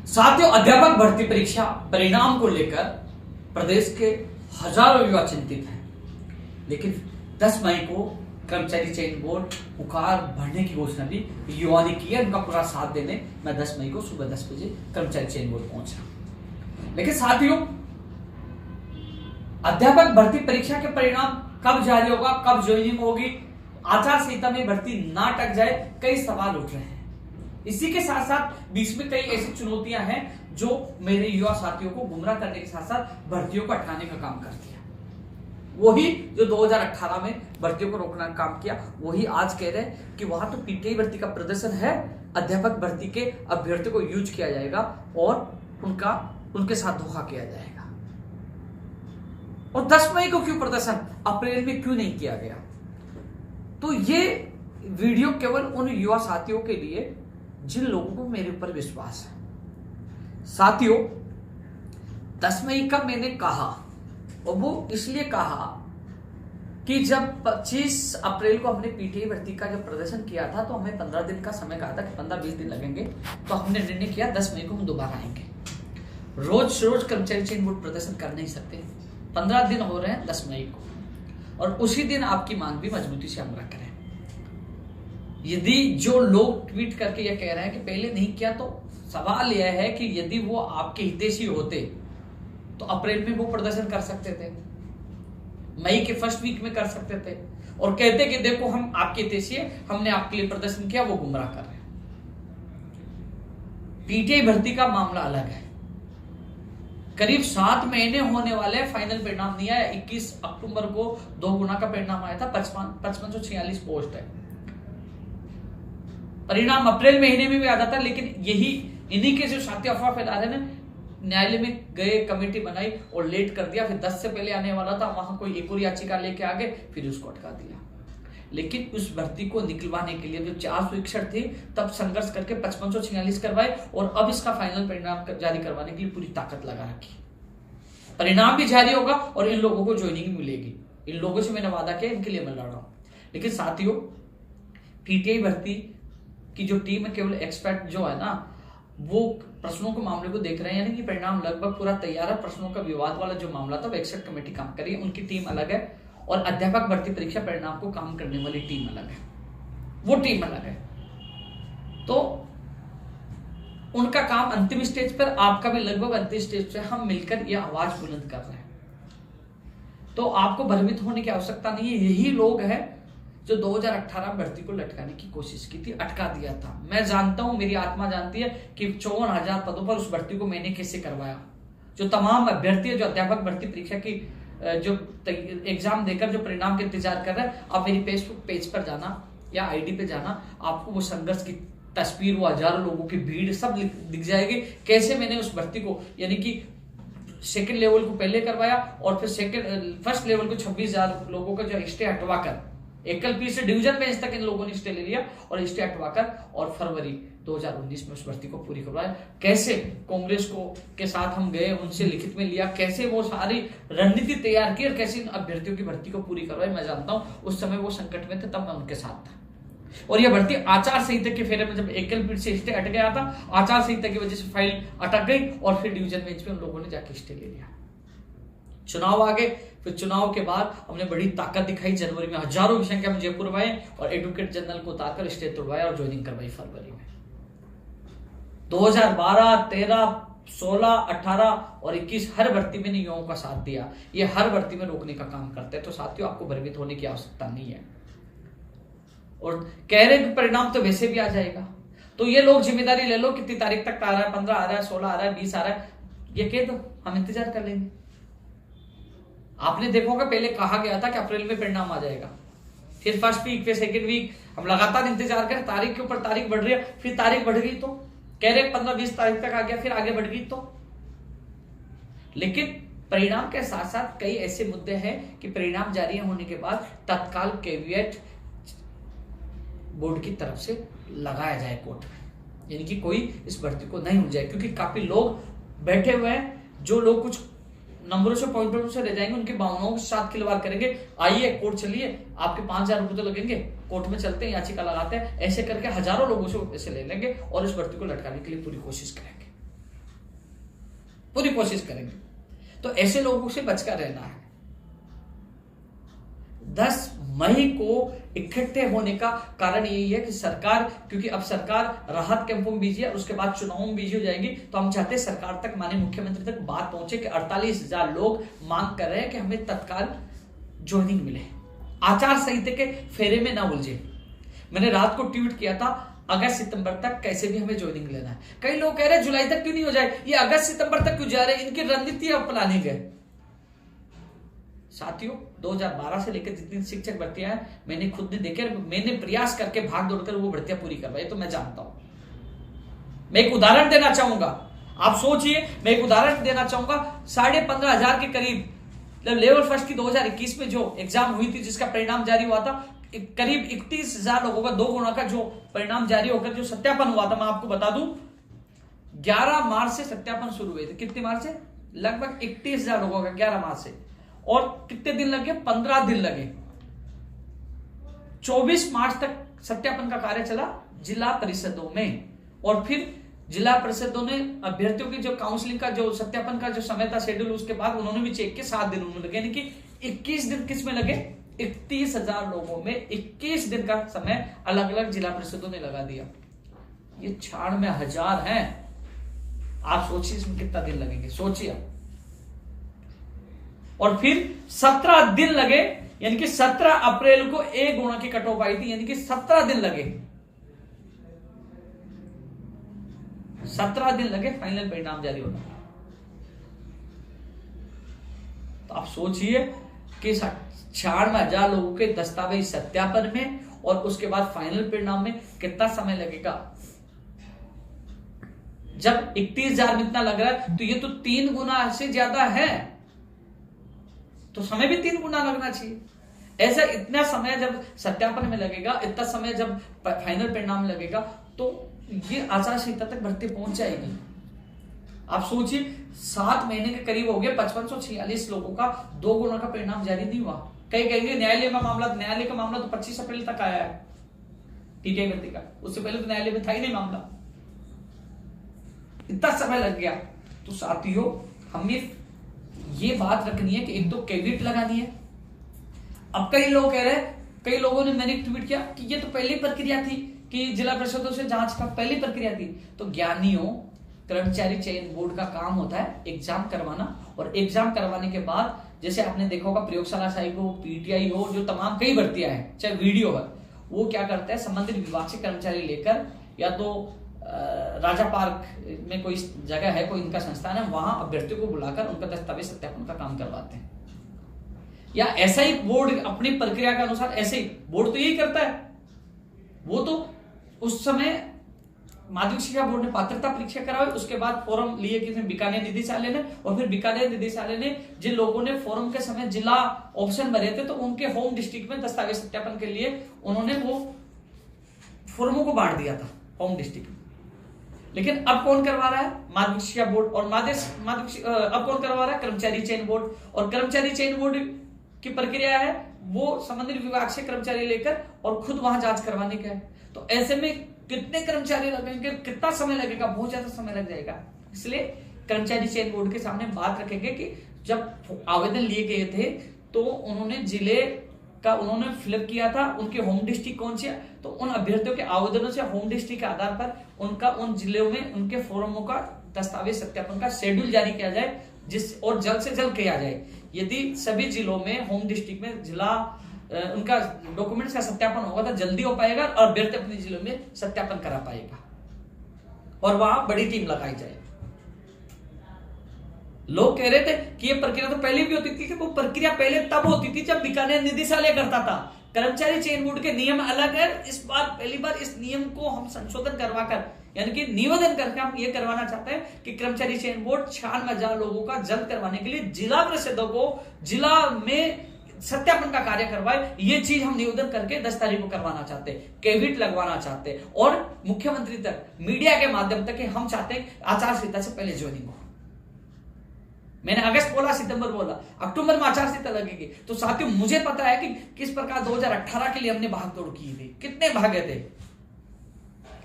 साथियों, अध्यापक भर्ती परीक्षा परिणाम को लेकर प्रदेश के हजारों युवा चिंतित हैं, लेकिन 10 मई को कर्मचारी चयन बोर्ड पुकार भरने की घोषणा भी युवा ने की है। उनका पूरा साथ देने मैं 10 मई को सुबह 10 बजे कर्मचारी चयन बोर्ड पहुंचा। लेकिन साथियों, अध्यापक भर्ती परीक्षा के परिणाम कब जारी होगा, कब ज्वाइनिंग होगी, आचार संहिता में भर्ती ना अटक जाए, कई सवाल उठ रहे हैं। इसी के साथ साथ बीच में कई ऐसी चुनौतियां हैं जो मेरे युवा साथियों को गुमराह करने के साथ साथ भर्तियों को हटाने का काम करती है। वही जो 2018 में भर्तियों को रोकने का काम किया, वही आज कह रहे हैं कि वहां तो पीटीआई भर्ती का प्रदर्शन है, अध्यापक भर्ती के अभ्यर्थियों को यूज किया जाएगा और उनके साथ धोखा किया जाएगा। और 10 मई को क्यों प्रदर्शन, अप्रैल में क्यों नहीं किया गया? तो ये वीडियो केवल उन युवा साथियों के लिए जिन लोगों को मेरे ऊपर विश्वास है। साथियों, 10 मई का मैंने कहा, और वो इसलिए कहा कि जब 25 अप्रैल को हमने पीटीआई भर्ती का जब प्रदर्शन किया था तो हमें 15 दिन का समय कहा था कि 15-20 दिन लगेंगे, तो हमने निर्णय किया 10 मई को हम दोबारा आएंगे। रोज रोज कर्मचारी चयन बोर्ड प्रदर्शन कर नहीं सकते, 15 दिन हो रहे हैं 10 मई को, और उसी दिन आपकी मांग भी मजबूती से हम रख रहे हैं। यदि जो लोग ट्वीट करके यह कह रहे हैं कि पहले नहीं किया, तो सवाल यह है कि यदि वो आपके हितैषी होते तो अप्रैल में वो प्रदर्शन कर सकते थे, मई के फर्स्ट वीक में कर सकते थे, और कहते कि देखो हम आपके हितैषी हैं, हमने आपके लिए प्रदर्शन किया। वो गुमराह कर रहे हैं। पीटीआई भर्ती का मामला अलग है। करीब 7 महीने होने वाले, फाइनल परिणाम नहीं आया। 21 अक्टूबर को 2 गुना का परिणाम आया था, 5546 पोस्ट है। परिणाम अप्रैल महीने में भी आ जाता, लेकिन इन्हीं के जो साथी अफवाह फैला रहे हैं, न्यायालय में गए, कमेटी बनाई और लेट कर दिया। फिर 10 से पहले आने वाला था, वहां कोई एक और याचिका लेके आ गए, फिर उसको अटका दिया। लेकिन उस भर्ती को निकलवाने के लिए जो 461 थी, तब संघर्ष करके 5546 करवाए, और अब इसका फाइनल परिणाम जारी करवाने के लिए पूरी ताकत लगा रखी। परिणाम भी जारी होगा और इन लोगों को ज्वाइनिंग मिलेगी। इन लोगों से मैंने वादा किया, इनके लिए मैं लड़ रहा हूं। लेकिन साथियों, पीटीआई भर्ती की जो टीम है, केवल एक्सपर्ट जो है ना, वो प्रश्नों के मामले को देख रहे हैं, यानी कि परिणाम लगभग पूरा तैयार है। प्रश्नों का विवाद वाला जो मामला था, वो एक्सपर्ट कमेटी काम कर रही है, उनकी टीम अलग है, और अध्यापक भर्ती परीक्षा परिणाम को काम करने वाली टीम अलग है, वो टीम अलग है। तो उनका काम अंतिम स्टेज पर, आपका भी लगभग अंतिम स्टेज पर, हम मिलकर यह आवाज बुलंद कर रहे हैं। तो आपको भयभीत होने की आवश्यकता नहीं है। यही लोग हैं जो 2018 भर्ती को लटकाने की कोशिश की थी, अटका दिया था। मैं जानता हूं, मेरी आत्मा जानती है कि 54,000 पदों पर उस भर्ती को मैंने कैसे करवाया। जो तमाम अभ्यर्थी जो अध्यापक भर्ती परीक्षा की जो एग्जाम देकर जो परिणाम के इंतजार कर रहे हैं, आप मेरी फेसबुक पेज पर जाना या आईडी पे जाना, आपको वो संघर्ष की तस्वीर, वो हजारों लोगों की भीड़ सब दिख जाएगी। कैसे मैंने उस भर्ती को, यानी कि सेकंड लेवल को पहले करवाया, और फिर फर्स्ट लेवल को 26,000 लोगों का जो स्टे हटवाकर, एकल पी से डिवीजन बेंच तक इन लोगों ने स्टे ले लिया और स्टे हटवाकर, और फरवरी 2019 में उस भर्ती को पूरी करवाया। कैसे कांग्रेस को के साथ हम गए, उनसे लिखित में लिया, कैसे वो सारी रणनीति तैयार की और कैसे इन अभ्यर्थियों की भर्ती को पूरी करवाई। मैं जानता हूं उस समय वो संकट में थे, तब मैं उनके साथ था। और यह भर्ती आचार संहिता के फेरे में, जब एकल पीठ से स्टे हट गया था, आचार संहिता की वजह से फाइल अटक गई, और फिर डिवीजन बेंच में उन लोगों ने जाके स्टे ले लिया। चुनाव आ गए, फिर चुनाव के बाद हमने बड़ी ताकत दिखाई। जनवरी में हजारों की संख्या में जयपुर आए और एडवोकेट जनरल को उतारकर स्टे तोड़वाया और ज्वाइनिंग करवाई फरवरी में। 2012, 13, 16, 18 और 21 हर भर्ती में युवाओं का साथ दिया। ये हर भर्ती में रोकने का काम करते हैं। तो साथियों, आपको भयभीत होने की आवश्यकता नहीं है। और कह रहे हैं परिणाम तो वैसे भी आ जाएगा, तो ये लोग जिम्मेदारी ले लो, कितनी तारीख तक आ रहा है, 15 आ रहा है, 16 आ रहा है, 20 आ रहा है, ये कह दो, हम इंतजार कर लेंगे। आपने देखा होगा, पहले कहा गया था कि अप्रैल में परिणाम आ जाएगा, फिर फर्स्ट वीक, फिर सेकंड वीक, हम लगातार इंतजार करें, तारीख के ऊपर तारीख बढ़ रही है, फिर तारीख बढ़ गई, तो कह रहे 15-20 तारीख तक आ गया, फिर आगे बढ़ गई। तो लेकिन परिणाम के साथ साथ कई ऐसे मुद्दे हैं कि परिणाम जारी होने के बाद तत्काल कैविएट बोर्ड की तरफ से लगाया जाए कोर्ट में, यानी कि कोई इस भर्ती को नहीं हो जाए, क्योंकि काफी लोग बैठे हुए हैं, जो लोग कुछ नंबरों से, पॉइंटों से ले जाएंगे, उनकी भावनाओं के साथ खिलवाड़ करेंगे। आइए कोर्ट चलिए, आपके 5,000 रुपए तो लगेंगे, कोर्ट में चलते हैं, याचिका लगाते हैं, ऐसे करके हजारों लोगों से पैसे ले लेंगे और इस भर्ती को लटकाने के लिए पूरी कोशिश करेंगे। पूरी कोशिश करेंगे। तो ऐसे लोगों से बचकर रहना है। 10 मई को इकट्ठे होने का कारण यही है कि सरकार, क्योंकि अब सरकार राहत कैंपों में बिजी है, उसके बाद चुनाव में बिजी हो जाएगी, तो हम चाहते हैं सरकार तक, माननीय मुख्यमंत्री तक बात पहुंचे कि 48,000 लोग मांग कर रहे हैं कि हमें तत्काल ज्वाइनिंग मिले, आचार संहिता के फेरे में ना उलझे। मैंने रात को ट्वीट किया था, अगस्त सितंबर तक कैसे भी हमें ज्वाइनिंग लेना है। कई लोग कह रहे हैं जुलाई तक क्यों नहीं हो जाए, ये अगस्त सितंबर तक क्यों जा रहे हैं, इनकी रणनीति और प्लानिंग है। साथियों, 2012 से लेकर जितनी शिक्षक भर्तियां हैं मैंने खुद ने देखे, मैंने प्रयास करके भाग दौड़कर वो भर्तियां पूरी करवाई, तो मैं जानता हूं। मैं एक उदाहरण देना चाहूंगा, आप सोचिए, मैं एक उदाहरण देना चाहूंगा। 15,500 के करीब लेवल फर्स्ट की 2021 में जो एग्जाम हुई थी, जिसका परिणाम जारी हुआ था, करीब 31,000 लोगों का 2 गुना का जो परिणाम जारी होकर जो सत्यापन हुआ था, मैं आपको बता दूं 11 मार्च से सत्यापन शुरू हुए थे। कितने मार्च से? लगभग 31,000 लोगों का 11 मार्च से। और कितने दिन लगे? 15 दिन लगे। 24 मार्च तक सत्यापन का कार्य चला जिला परिषदों में, और फिर जिला परिषदों ने अभ्यर्थियों की जो काउंसलिंग का जो सत्यापन का जो समय था शेड्यूल, उसके बाद उन्होंने भी चेक किया, 7 दिन उन्होंने लगे, यानी कि 21 दिन किस में लगे? 31,000 लोगों में 21 दिन का समय अलग अलग जिला परिषदों ने लगा दिया। ये 96,000 हैं। आप सोचिए इसमें कितना दिन लगेंगे, सोचिए। और फिर 17 दिन लगे, यानी कि 17 अप्रैल को 1 गुना की कट ऑफ आई थी, यानी कि 17 दिन लगे, 17 दिन लगे फाइनल परिणाम जारी होना। तो आप सोचिए कि 96,000 लोगों के दस्तावेज सत्यापन में और उसके बाद फाइनल परिणाम में कितना समय लगेगा। जब 31,000 में इतना लग रहा है, तो ये तो 3 गुना से ज्यादा है, तो समय भी 3 गुना लगना चाहिए। ऐसा इतना समय जब सत्यापन में लगेगा, इतना समय जब फाइनल परिणाम लगेगा, तो ये आचार संहिता तक भर्ती पहुंच जाएगी। आप सोचिए 7 महीने के करीब हो गए, 5546 लोगों का 2 गुना का परिणाम जारी नहीं हुआ। कई कहेंगे न्यायालय का मामला तो 25 अप्रैल तक आया है टीटीआई भर्ती का, उससे पहले तो न्यायालय में था ही नहीं मामला, इतना समय लग गया। तो साथियों, हमें ये बात रखनी है कि एक तो कैविट लगानी है। अब कई लोग कह रहे हैं, कई लोगों ने, मैंने ट्वीट किया कि ये तो पहली प्रक्रिया थी कि जिला परिषदों से जांच का पहली प्रक्रिया थी। तो ज्ञानियों, कर्मचारी चयन बोर्ड का काम होता है एग्जाम करवाना, और एग्जाम करवाने के बाद जैसे आपने देखा होगा प्रयोगशाला सहायक हो, पीटीआई हो, जो तमाम कई भर्तियां हैं, चाहे वीडियो है, वो क्या करता है, संबंधित विभाग से कर्मचारी लेकर, या तो राजा पार्क में कोई जगह है, कोई इनका संस्थान है, वहां अभ्यर्थियों को बुलाकर उनका दस्तावेज सत्यापन का काम करवाते हैं। या ऐसा ही बोर्ड अपनी प्रक्रिया के अनुसार, ऐसे ही बोर्ड तो यही करता है। वो तो उस समय माध्यमिक शिक्षा बोर्ड ने पात्रता परीक्षा कराई, उसके बाद फॉर्म लिए किसी बीकानेर निदेशालय ने, और फिर बीकानेर निदेशालय ने जिन लोगों ने फॉर्म के समय जिला ऑप्शन भरे थे, तो उनके होम डिस्ट्रिक्ट में दस्तावेज सत्यापन के लिए उन्होंने वो फॉर्मों को बांट दिया था होम डिस्ट्रिक्ट में। लेकिन अब कौन करवा रहा है? माध्यमिक शिक्षा बोर्ड। और अब कौन करवा रहा है? कर्मचारी चयन बोर्ड। और कर्मचारी चयन बोर्ड की प्रक्रिया है, वो संबंधित विभाग से कर्मचारी लेकर और खुद वहां जांच करवाने का है। तो ऐसे में कितने कर्मचारी लगेंगे, कितना समय लगेगा? बहुत ज्यादा समय लग जाएगा। इसलिए कर्मचारी चयन बोर्ड के सामने बात रखेंगे कि जब आवेदन लिए गए थे, तो उन्होंने जिले का उन्होंने फिलअप किया था, उनके होम डिस्ट्रिक्ट कौन से, तो उन अभ्यर्थियों के आवेदनों से होम डिस्ट्रिक्ट के आधार पर उनका उन जिलों में उनके फॉर्मों का दस्तावेज सत्यापन का शेड्यूल जारी किया जाए, जिस और जल्द से जल्द किया जाए। यदि सभी जिलों में होम डिस्ट्रिक्ट में जिला उनका डॉक्यूमेंट्स का सत्यापन होगा तो जल्दी हो पाएगा, और अभ्यर्थी अपने जिलों में सत्यापन करा पाएगा, और वहां बड़ी टीम लगाई जाए। लोग कह रहे थे कि ये प्रक्रिया तो पहले भी होती थी, कि वो प्रक्रिया पहले तब होती थी जब बीकानेर निदेशालय करता था। कर्मचारी चयन बोर्ड के नियम अलग है। इस बार पहली बार इस नियम को हम संशोधन करवाकर, यानी कि निवेदन करके हम ये करवाना चाहते हैं कि कर्मचारी चयन बोर्ड 96,000 लोगों का जल्द करवाने के लिए जिला परिषदों को जिला में सत्यापन का कार्य करवाए। ये चीज हम निवेदन करके 10 तारीख को करवाना चाहते हैं, कैविट लगवाना चाहते हैं, और मुख्यमंत्री तक, मीडिया के माध्यम तक हम चाहते हैं आचार संहिता से पहले ज्वाइनिंग हो। मैंने अगस्त बोला, सितंबर बोला, अक्टूबर में आचार संहिता लगेगी। तो साथियों, मुझे पता है कि किस प्रकार 2018 के लिए हमने भाग दौड़ की थी, कितने भागे थे।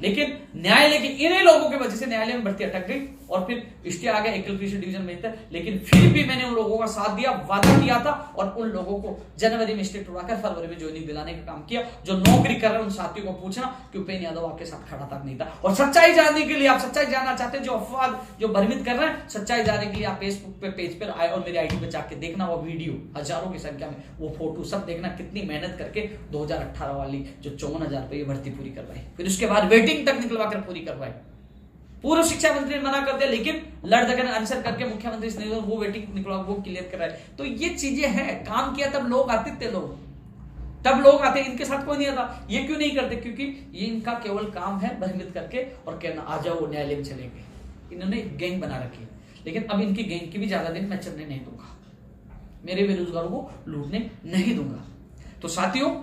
लेकिन न्यायालय के इन्हीं लोगों की वजह से न्यायालय में भर्ती अटक गई और फिर स्टे आ गया एकल कृषि डिवीजन में। लेकिन फिर भी मैंने उन लोगों का साथ दिया, वादा किया था और उन लोगों को जनवरी में स्टे उड़ाकर फरवरी में ज्वाइनिंग दिलाने का काम किया। जो नौकरी कर रहे हैं उन साथियों को पूछना कि उपेंद्र यादव आपके साथ खड़ा था नहीं था। और सच्चाई जानने के लिए, आप सच्चाई जानना चाहते हैं, जो अफवाह जो भ्रमित कर रहे हैं, सच्चाई जानने के लिए आप फेसबुक पे पेज पर आए और मेरी आईडी पे जाके देखना, वो वीडियो हजारों की संख्या में, वो फोटो सब देखना, कितनी मेहनत करके 2018 वाली जो 54,000 रुपये भर्ती पूरी करवाई, फिर उसके बाद वेटिंग तक निकलवा कर पूरी करवाई। पूर्व शिक्षा मंत्री ने मना कर दिया, लेकिन लड़धकन आंसर करके मुख्यमंत्री से वो वेटिंग निकलवा वो क्लियर कराए। तो ये चीजें हैं, काम किया तब लोग आते थे, तब लोग आते, इनके साथ कोई नहीं आता। ये क्यों नहीं करते? क्योंकि ये इनका केवल काम है भ्रमित करके और कहना आ जाओ न्यायालय में चलेंगे। इन्होंने गैंग बना रखी है, लेकिन अब इनकी गैंग की भी ज्यादा दिन मैं चलने नहीं दूंगा, मेरे बेरोजगारों को लूटने नहीं दूंगा। तो साथियों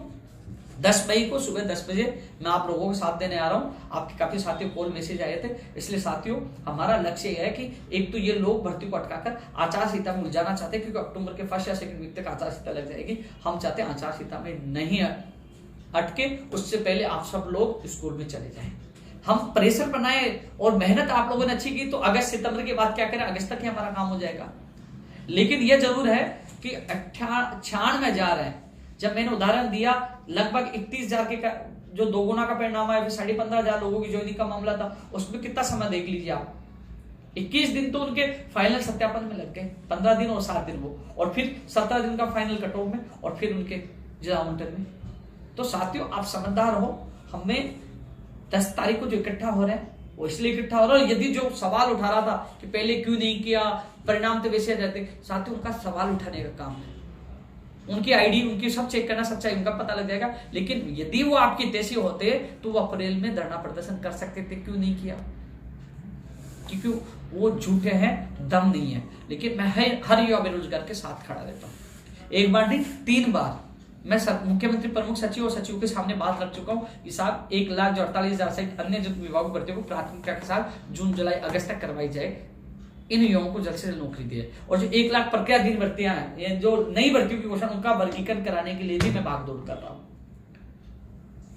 10 मई को सुबह 10 बजे मैं आप लोगों के साथ देने आ रहा हूं। आपके काफी साथियों कॉल मैसेज आए थे, इसलिए साथियों हमारा लक्ष्य यह है कि एक तो ये लोग भर्ती को अटकाकर आचार संहिता में उलझाना चाहते हैं, क्योंकि अक्टूबर के फर्स्ट या सेकंड वीक तक आचार संहिता लग जाएगी। हम चाहते हैं आचार संहिता में नहीं अटके, उससे पहले आप सब लोग स्कूल में चले जाएं। हम प्रेशर बनाए और मेहनत आप लोगों ने अच्छी की तो अगस्त सितंबर के बाद क्या करें, अगस्त तक ही हमारा काम हो जाएगा। लेकिन यह जरूर है कि 96,000 है। जब मैंने उदाहरण दिया लगभग 31,000 के जो दोगुना का परिणाम आया, 15,500 लोगों की ज्वाइनिंग का मामला था, उसमें कितना समय देख लीजिए आप। 21 दिन तो उनके फाइनल सत्यापन में लग गए, 15 दिन और 7 दिन वो, और फिर 17 दिन का फाइनल कट ऑफ में, और फिर उनके जाउंटर में। तो साथियों आप समझदार हो, हमें 10 तारीख को जो इकट्ठा हो रहे हैं वो इसलिए इकट्ठा हो रहा है। यदि जो सवाल उठा रहा था कि पहले क्यों नहीं किया, परिणाम तो वैसे आ जाते, साथियों उनका सवाल उठाने का काम है, उनकी आईडी उनकी सब चेक करना, सच्चाई उनका पता लग जाएगा। लेकिन यदि वो आपके देशी होते तो वो अप्रैल में धरना प्रदर्शन कर सकते थे, क्यों नहीं किया? क्योंकि वो झूठे हैं, दम नहीं है। लेकिन मैं हर युवा बेरोजगार के साथ खड़ा रहता हूं। एक बार नहीं 3 बार मैं मुख्यमंत्री, प्रमुख सचिव और सचिव के सामने बात रख चुका हूं कि साहब 1,48,000 से अन्य जो विभागों भर्तियों को प्राथमिकता के साथ जून जुलाई अगस्त तक करवाई जाए, इन युवाओं को जल्द से जल्द नौकरी दिए। और जो 1 लाख प्रक्रिया दिन भर्तियां हैं, जो नई भर्तियों की घोषणा, उनका वर्गीकरण कराने के लिए भी मैं भागदौड़ कर रहा हूं।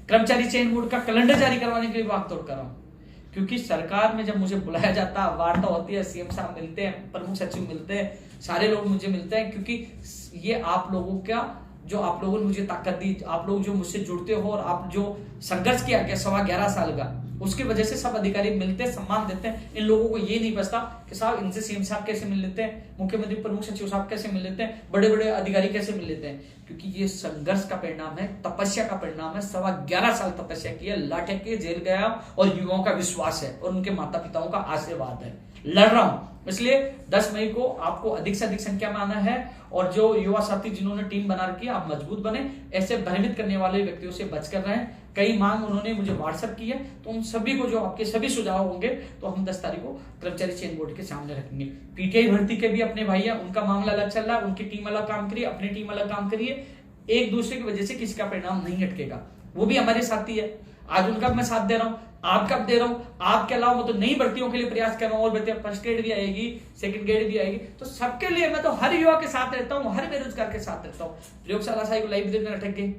कर्मचारी चयन बोर्ड का कैलेंडर जारी करवाने के लिए भागदौड़ कर रहा हूं, क्योंकि सरकार में जब मुझे बुलाया जाता, वार्ता होती है, सीएम साहब मिलते हैं, प्रमुख सचिव मिलते हैं, सारे लोग मुझे मिलते हैं, क्योंकि ये आप लोगों का जो आप लोगों ने मुझे ताकत दी, आप लोग जो मुझसे जुड़ते हो और आप जो संघर्ष किया क्या 11.25 साल का, उसकी वजह से सब अधिकारी मिलते हैं, सम्मान देते हैं। इन लोगों को ये नहीं बचता कि साहब इनसे सीएम साहब कैसे मिल लेते हैं, मुख्यमंत्री प्रमुख सचिव साहब कैसे मिल लेते हैं, बड़े बड़े अधिकारी कैसे मिल लेते हैं, क्योंकि ये संघर्ष का परिणाम है, तपस्या का परिणाम है। 11.25 साल तपस्या की है, लाठे के जेल गया और युवाओं का विश्वास है और उनके माता पिताओं का आशीर्वाद है। लड़ रहा हूं, इसलिए 10 मई को आपको अधिक से अधिक संख्या में आना है। और जो युवा साथी जिन्होंने टीम बना रखी है, आप मजबूत बने, ऐसे भ्रमित करने वाले व्यक्तियों से बचकर रहें। कई मांग उन्होंने मुझे व्हाट्सएप की है, तो उन सभी को जो आपके सभी सुझाव होंगे तो हम 10 तारीख को कर्मचारी चयन बोर्ड के सामने रखेंगे। पीटीआई भर्ती के भी अपने भाई है, उनका मामला अलग चल रहा है, उनकी टीम अलग काम करिए, अपनी टीम अलग काम करिए। एक दूसरे की वजह से किसी का परिणाम नहीं अटकेगा, वो भी हमारे साथी है। आज उनका मैं साथ दे रहा हूं, आपका दे रहा हूं। आपके अलावा मैं तो नई भर्तियों के लिए प्रयास कर रहा हूं, और भर्तियां फर्स्ट ग्रेड भी आएगी, सेकंड ग्रेड भी आएगी, तो सबके लिए मैं तो हर युवा के साथ रहता हूं, हर बेरोजगार के साथ रहता हूं। प्रयोगशाला साहिब लाइब्रेरी में अटक गई,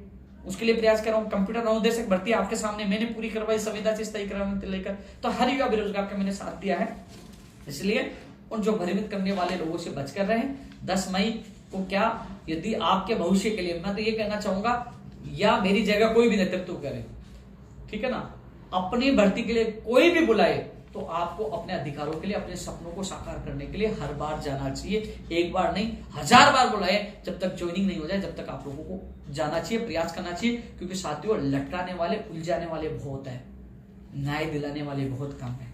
उसके लिए प्रयास कर रहा हूं। कंप्यूटर अनुदेशक भर्ती आपके सामने मैंने पूरी करवाई, संविदा से स्थायी कराने लेकर, तो हर युवा बेरोजगार का मैंने साथ दिया है। इसलिए उन जो भ्रमित करने वाले लोगों से बचकर रहे। 10 मई को क्या, यदि आपके भविष्य के लिए, मैं तो ये कहना चाहूंगा, या मेरी जगह कोई भी नेतृत्व करे, ठीक है ना, अपनी भर्ती के लिए कोई भी बुलाए, तो आपको अपने अधिकारों के लिए, अपने सपनों को साकार करने के लिए हर बार जाना चाहिए। एक बार नहीं, 1000 बार बुलाए, जब तक ज्वाइनिंग नहीं हो जाए, जब तक आप लोगों को जाना चाहिए, प्रयास करना चाहिए। क्योंकि साथियों लटकाने वाले, उलझाने वाले बहुत है, न्याय दिलाने वाले बहुत कम है।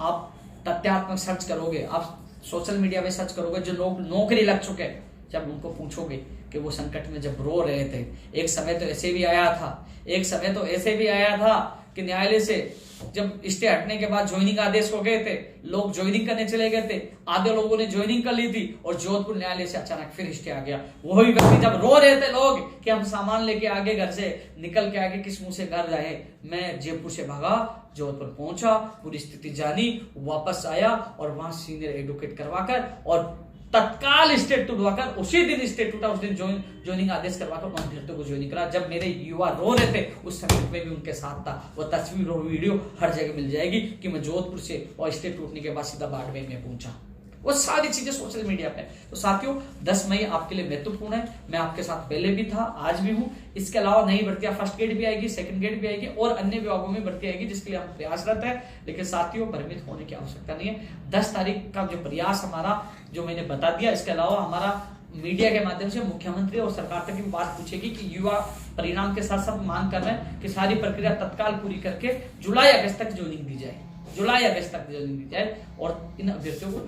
आप तथ्यात्मक सर्च करोगे, आप सोशल मीडिया में सर्च करोगे, जो लोग नौकरी लग चुके हैं, जब उनको पूछोगे कि वो संकट में जब रो रहे थे, एक समय तो ऐसे भी आया था, एक समय तो ऐसे भी आया था कि न्यायालय से जब स्टे हटने के बाद ज्वाइनिंग आदेश हो गए थे, लोग ज्वाइनिंग करने चले गए थे, आधे लोगों ने ज्वाइनिंग कर ली थी, और जोधपुर न्यायालय से अचानक फिर स्टे आ गया। वही व्यक्ति जब रो रहे थे लोग कि हम सामान लेके आगे, घर से निकल के आगे, किस मुंह से घर जाए, मैं जयपुर से भागा, जोधपुर पहुंचा, पूरी स्थिति जानी, वापस आया और वहां सीनियर एडवोकेट करवाकर और तत्काल स्टेट उठवाकर उसी दिन स्टेट उठा, उस दिन ज्वाइनिंग आदेश करवाकर उन अभ्यर्थियों को ज्वाइनिंग करा। जब मेरे युवा रो रहे थे उस समय में भी उनके साथ था। वो तस्वीर और वीडियो हर जगह मिल जाएगी कि मैं जोधपुर से और स्टेट उठने के बाद सीधा बाड़मेर में पहुंचा। वो सारी चीजें सोशल मीडिया पे। तो साथियों 10 मई आपके लिए महत्वपूर्ण है। मैं आपके साथ पहले भी था, आज भी हूं। इसके अलावा नई भर्तियां फर्स्ट ग्रेड भी आएगी, सेकंड ग्रेड भी आएगी और अन्य विभागों में भर्ती आएगी, जिसके लिए हम प्रयासरत है। लेकिन साथियों भ्रमित होने की आवश्यकता नहीं है। 10 तारीख का जो प्रयास हमारा जो मैंने बता दिया, इसके अलावा हमारा मीडिया के माध्यम से मुख्यमंत्री और सरकार तक की बात पूछेगी कि युवा परिणाम के साथ साथ मांग कर रहे हैं कि सारी प्रक्रिया तत्काल पूरी करके जुलाई अगस्त तक ज्वाइनिंग दी जाए, जुलाई अगस्त तक ज्वाइनिंग दी जाए और इन अभ्यर्थियों को